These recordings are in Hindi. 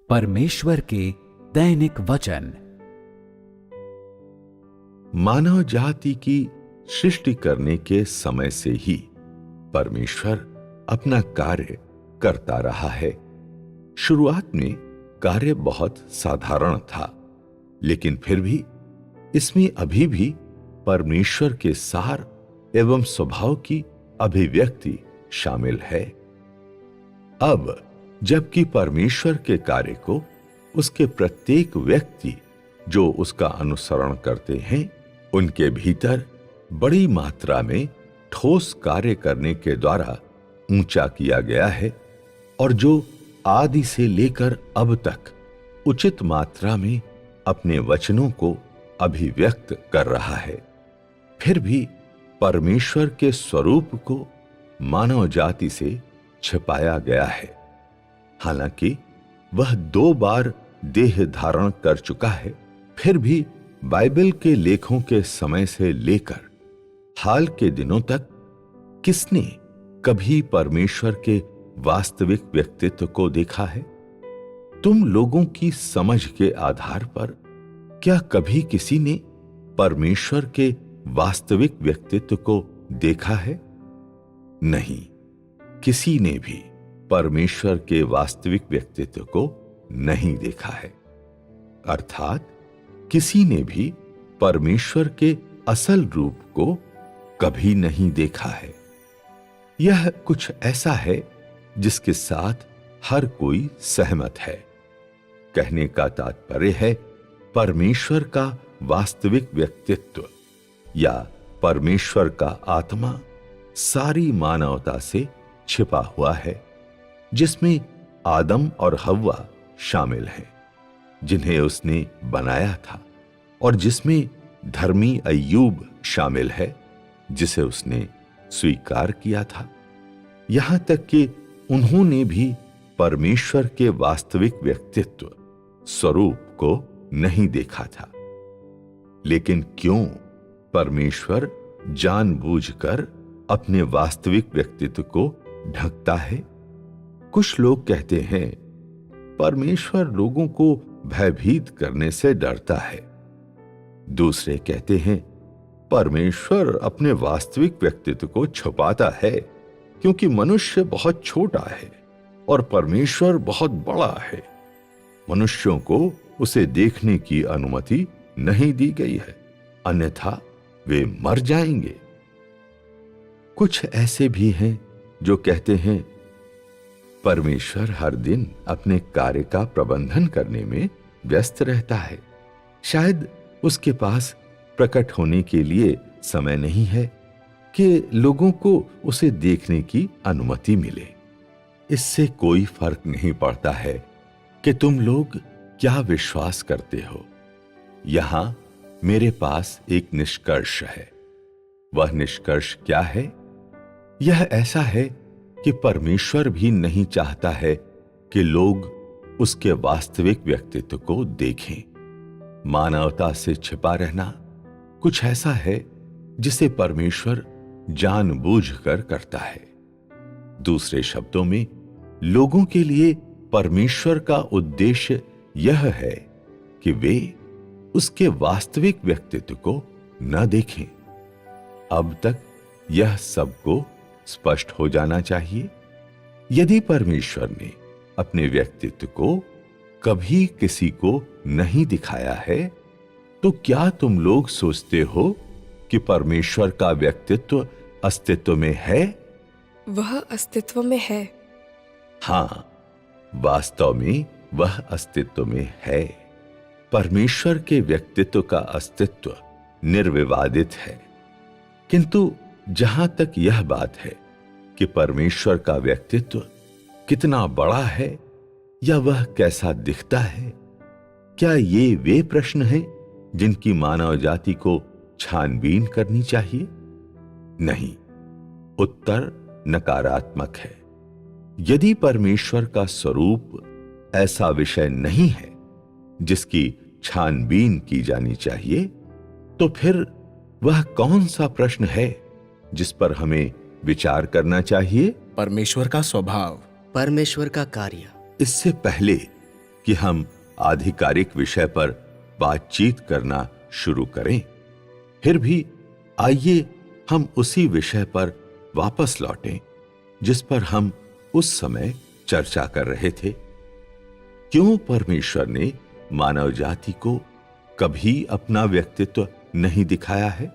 परमेश्वर के दैनिक वचन। मानव जाति की सृष्टि करने के समय से ही परमेश्वर अपना कार्य करता रहा है। शुरुआत में कार्य बहुत साधारण था, लेकिन फिर भी इसमें अभी भी परमेश्वर के सार एवं स्वभाव की अभिव्यक्ति शामिल है। अब जबकि परमेश्वर के कार्य को उसके प्रत्येक व्यक्ति जो उसका अनुसरण करते हैं उनके भीतर बड़ी मात्रा में ठोस कार्य करने के द्वारा ऊंचा किया गया है, और जो आदि से लेकर अब तक उचित मात्रा में अपने वचनों को अभिव्यक्त कर रहा है, फिर भी परमेश्वर के स्वरूप को मानव जाति से छिपाया गया है। हालांकि वह 2 बार देह धारण कर चुका है, फिर भी बाइबल के लेखों के समय से लेकर हाल के दिनों तक किसने कभी परमेश्वर के वास्तविक व्यक्तित्व को देखा है? तुम लोगों की समझ के आधार पर क्या कभी किसी ने परमेश्वर के वास्तविक व्यक्तित्व को देखा है? नहीं, किसी ने भी परमेश्वर के वास्तविक व्यक्तित्व को नहीं देखा है। अर्थात किसी ने भी परमेश्वर के असल रूप को कभी नहीं देखा है। यह कुछ ऐसा है जिसके साथ हर कोई सहमत है। कहने का तात्पर्य है, परमेश्वर का वास्तविक व्यक्तित्व या परमेश्वर का आत्मा सारी मानवता से छिपा हुआ है, जिसमें आदम और हव्वा शामिल हैं, जिन्हें उसने बनाया था, और जिसमें धर्मी अय्यूब शामिल है, जिसे उसने स्वीकार किया था। यहां तक कि उन्होंने भी परमेश्वर के वास्तविक व्यक्तित्व स्वरूप को नहीं देखा था। लेकिन क्यों परमेश्वर जानबूझकर अपने वास्तविक व्यक्तित्व को ढकता है? कुछ लोग कहते हैं परमेश्वर लोगों को भयभीत करने से डरता है। दूसरे कहते हैं परमेश्वर अपने वास्तविक व्यक्तित्व को छुपाता है क्योंकि मनुष्य बहुत छोटा है और परमेश्वर बहुत बड़ा है। मनुष्यों को उसे देखने की अनुमति नहीं दी गई है, अन्यथा वे मर जाएंगे। कुछ ऐसे भी हैं जो कहते हैं परमेश्वर हर दिन अपने कार्य का प्रबंधन करने में व्यस्त रहता है। शायद उसके पास प्रकट होने के लिए समय नहीं है कि लोगों को उसे देखने की अनुमति मिले। इससे कोई फर्क नहीं पड़ता है कि तुम लोग क्या विश्वास करते हो। यहां मेरे पास एक निष्कर्ष है। वह निष्कर्ष क्या है? यह ऐसा है कि परमेश्वर भी नहीं चाहता है कि लोग उसके वास्तविक व्यक्तित्व को देखें। मानवता से छिपा रहना कुछ ऐसा है जिसे परमेश्वर जानबूझकर करता है। दूसरे शब्दों में, लोगों के लिए परमेश्वर का उद्देश्य यह है कि वे उसके वास्तविक व्यक्तित्व को न देखें। अब तक यह सबको स्पष्ट हो जाना चाहिए। यदि परमेश्वर ने अपने व्यक्तित्व को कभी किसी को नहीं दिखाया है, तो क्या तुम लोग सोचते हो कि परमेश्वर का व्यक्तित्व अस्तित्व में है? वह अस्तित्व में है। हां, वास्तव में वह अस्तित्व में है। परमेश्वर के व्यक्तित्व का अस्तित्व निर्विवादित है। किंतु जहां तक यह बात है कि परमेश्वर का व्यक्तित्व कितना बड़ा है या वह कैसा दिखता है, क्या ये वे प्रश्न हैं जिनकी मानव जाति को छानबीन करनी चाहिए? नहीं, उत्तर नकारात्मक है। यदि परमेश्वर का स्वरूप ऐसा विषय नहीं है जिसकी छानबीन की जानी चाहिए, तो फिर वह कौन सा प्रश्न है जिस पर हमें विचार करना चाहिए? परमेश्वर का स्वभाव, परमेश्वर का कार्य। इससे पहले कि हम आधिकारिक विषय पर बातचीत करना शुरू करें। फिर भी आइए हम उसी विषय पर वापस लौटें जिस पर हम उस समय चर्चा कर रहे थे। क्यों परमेश्वर ने मानव जाति को कभी अपना व्यक्तित्व नहीं दिखाया है?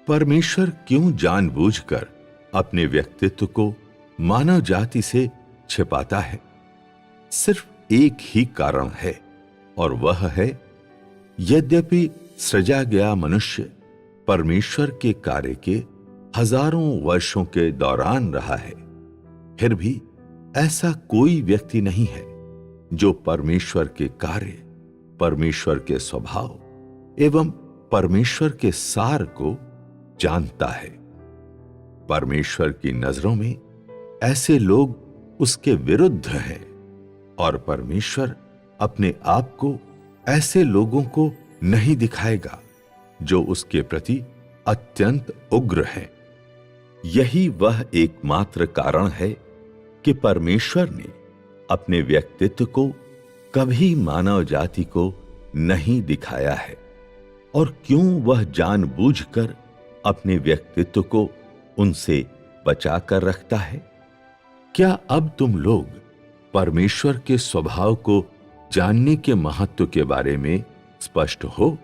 परमेश्वर क्यों जानबूझकर अपने व्यक्तित्व को मानव जाति से छिपाता है? सिर्फ एक ही कारण है, और वह है यद्यपि सृजा गया मनुष्य परमेश्वर के कार्य के हजारों वर्षों के दौरान रहा है, फिर भी ऐसा कोई व्यक्ति नहीं है जो परमेश्वर के कार्य, परमेश्वर के स्वभाव एवं परमेश्वर के सार को जानता है। परमेश्वर की नजरों में ऐसे लोग उसके विरुद्ध हैं, और परमेश्वर अपने आप को ऐसे लोगों को नहीं दिखाएगा जो उसके प्रति अत्यंत उग्र हैं। यही वह एकमात्र कारण है कि परमेश्वर ने अपने व्यक्तित्व को कभी मानव जाति को नहीं दिखाया है, और क्यों वह जानबूझकर अपने व्यक्तित्व को उनसे बचा कर रखता है। क्या अब तुम लोग परमेश्वर के स्वभाव को जानने के महत्व के बारे में स्पष्ट हो?